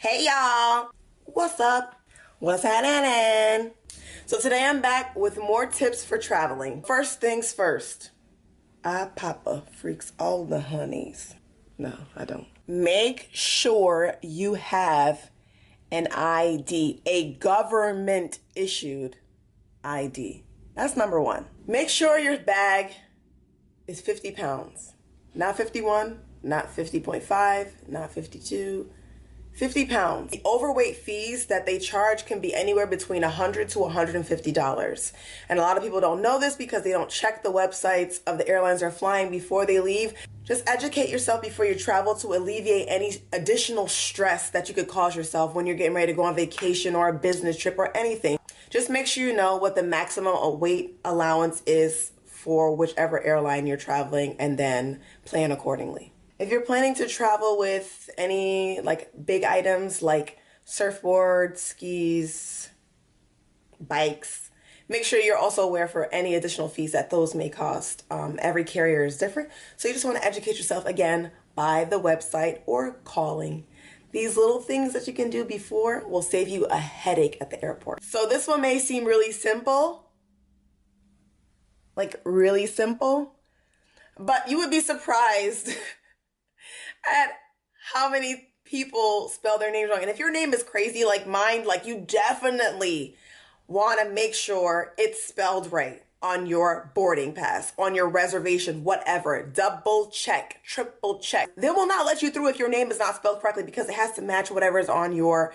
Hey y'all, what's up? What's happening? So today I'm back with more tips for traveling. First things first, I Papa freaks all the honeys. No, I don't. Make sure you have an ID, a government issued ID. That's number one. Make sure your bag is 50 pounds, not 51, not 50.5, not 52. 50 pounds. The overweight fees that they charge can be anywhere between $100 to $150. And a lot of people don't know this because they don't check the websites of the airlines they're flying before they leave. Just educate yourself before you travel to alleviate any additional stress that you could cause yourself when you're getting ready to go on vacation or a business trip or anything. Just make sure you know what the maximum weight allowance is for whichever airline you're traveling and then plan accordingly. If you're planning to travel with any like big items like surfboards, skis, bikes, make sure you're also aware for any additional fees that those may cost. Every carrier is different, so you just want to educate yourself again by the website or calling. These little things that you can do before will save you a headache at the airport. So this one may seem really simple, like really simple, but you would be surprised at how many people spell their names wrong. And if your name is crazy like mine, like you definitely want to make sure it's spelled right on your boarding pass, on your reservation, whatever. Double check, triple check. They will not let you through if your name is not spelled correctly because it has to match whatever is on your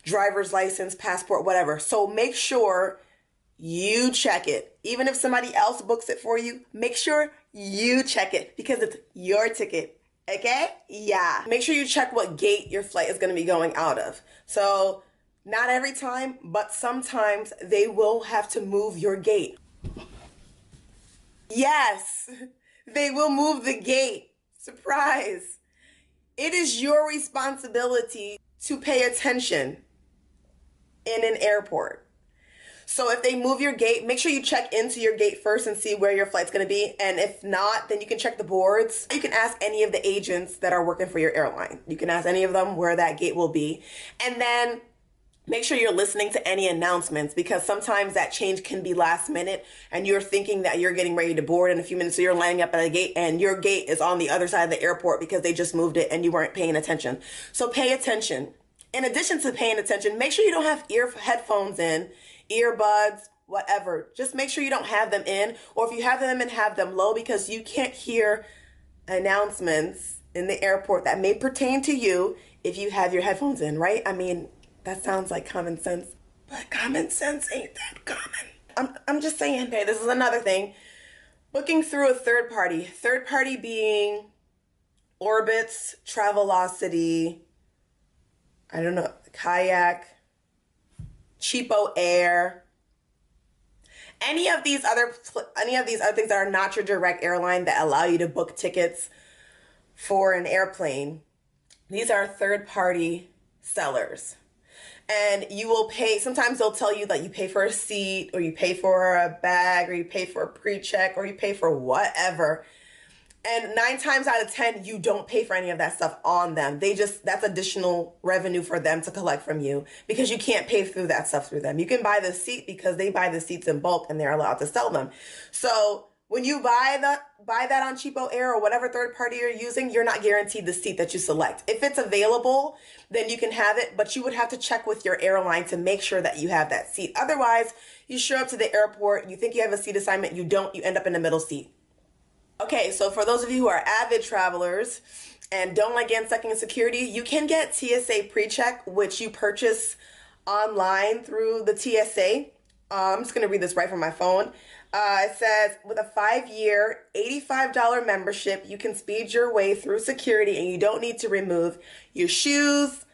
driver's license, passport, whatever. So make sure you check it. Even if somebody else books it for you, make sure you check it because it's your ticket. Okay? Yeah. Make sure you check what gate your flight is going to be going out of. So, not every time, but sometimes they will have to move your gate. Yes, they will move the gate. Surprise. It is your responsibility to pay attention in an airport. So if they move your gate, make sure you check into your gate first and see where your flight's going to be. And if not, then you can check the boards. You can ask any of the agents that are working for your airline. You can ask any of them where that gate will be. And then make sure you're listening to any announcements because sometimes that change can be last minute and you're thinking that you're getting ready to board in a few minutes. So you're lining up at a gate and your gate is on the other side of the airport because they just moved it and you weren't paying attention. So pay attention. In addition to paying attention, make sure you don't have headphones in, earbuds, whatever. Just make sure you don't have them in, or if you have them in, have them low because you can't hear announcements in the airport that may pertain to you if you have your headphones in, right? I mean, that sounds like common sense, but common sense ain't that common. I'm just saying. Okay, this is another thing. Booking through a third party. Third party being Orbitz, Travelocity, I don't know, Kayak, Cheapo Air, any of these other things that are not your direct airline that allow you to book tickets for an airplane. These are third-party sellers. And you will pay, sometimes they'll tell you that you pay for a seat or you pay for a bag or you pay for a pre-check or you pay for whatever. And 9 times out of 10, you don't pay for any of that stuff on them. That's additional revenue for them to collect from you because you can't pay through that stuff through them. You can buy the seat because they buy the seats in bulk and they're allowed to sell them. So when you buy that on Cheapo Air or whatever third party you're using, you're not guaranteed the seat that you select. If it's available, then you can have it, but you would have to check with your airline to make sure that you have that seat. Otherwise, you show up to the airport, you think you have a seat assignment, you don't, you end up in the middle seat. Okay, so for those of you who are avid travelers and don't like getting stuck in security, you can get TSA PreCheck, which you purchase online through the TSA. I'm just going to read this right from my phone. It says, with a 5-year, $85 membership, you can speed your way through security and you don't need to remove your shoes,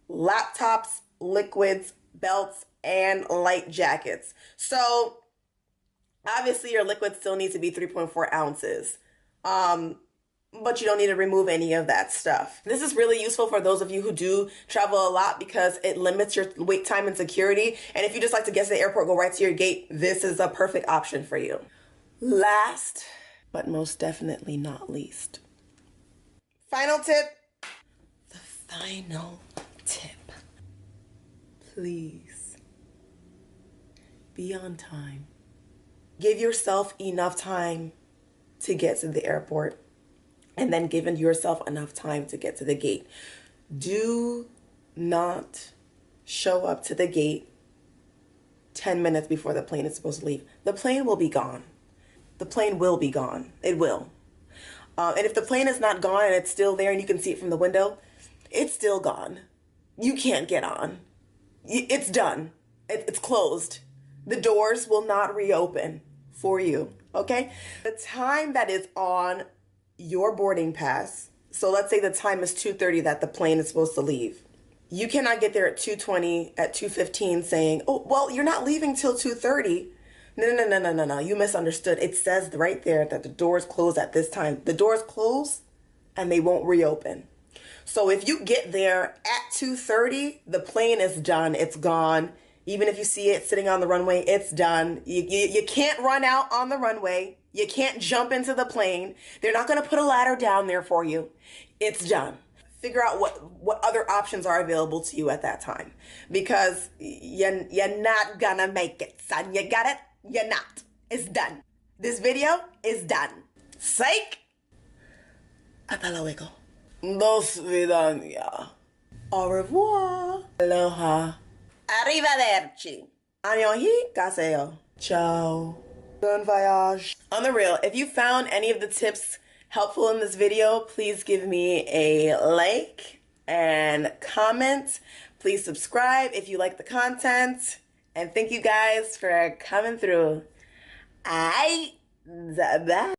laptops, liquids, belts, and light jackets. So obviously your liquid still needs to be 3.4 ounces. But you don't need to remove any of that stuff. This is really useful for those of you who do travel a lot because it limits your wait time and security. And if you just like to get to the airport, go right to your gate, this is a perfect option for you. Last, but most definitely not least. Final tip. The final tip. please be on time. Give yourself enough time to get to the airport, and then give yourself enough time to get to the gate. Do not show up to the gate 10 minutes before the plane is supposed to leave. The plane will be gone. The plane will be gone. It will. And if the plane is not gone and it's still there and you can see it from the window, it's still gone. You can't get on. It's done. It's closed. The doors will not reopen for you, okay? The time that is on your boarding pass, so let's say the time is 2:30 that the plane is supposed to leave. You cannot get there at 2:20, at 2:15 saying, oh, well, you're not leaving till 2:30. No. You misunderstood. It says right there that the doors close at this time. The doors close and they won't reopen. So if you get there at 2:30, the plane is done. It's gone. Even if you see it sitting on the runway, it's done. You can't run out on the runway. You can't jump into the plane. They're not going to put a ladder down there for you. It's done. Figure out what other options are available to you at that time, because you're not gonna make it, son. You got it? You're not. It's done. This video is done. Psych! Hasta luego. Dos vidania. Au revoir. Aloha. Arrivederci. Annyeonghaseyo. Ciao. Bon voyage. On the real, if you found any of the tips helpful in this video, please give me a like and comment. Please subscribe if you like the content. And thank you guys for coming through. Bye.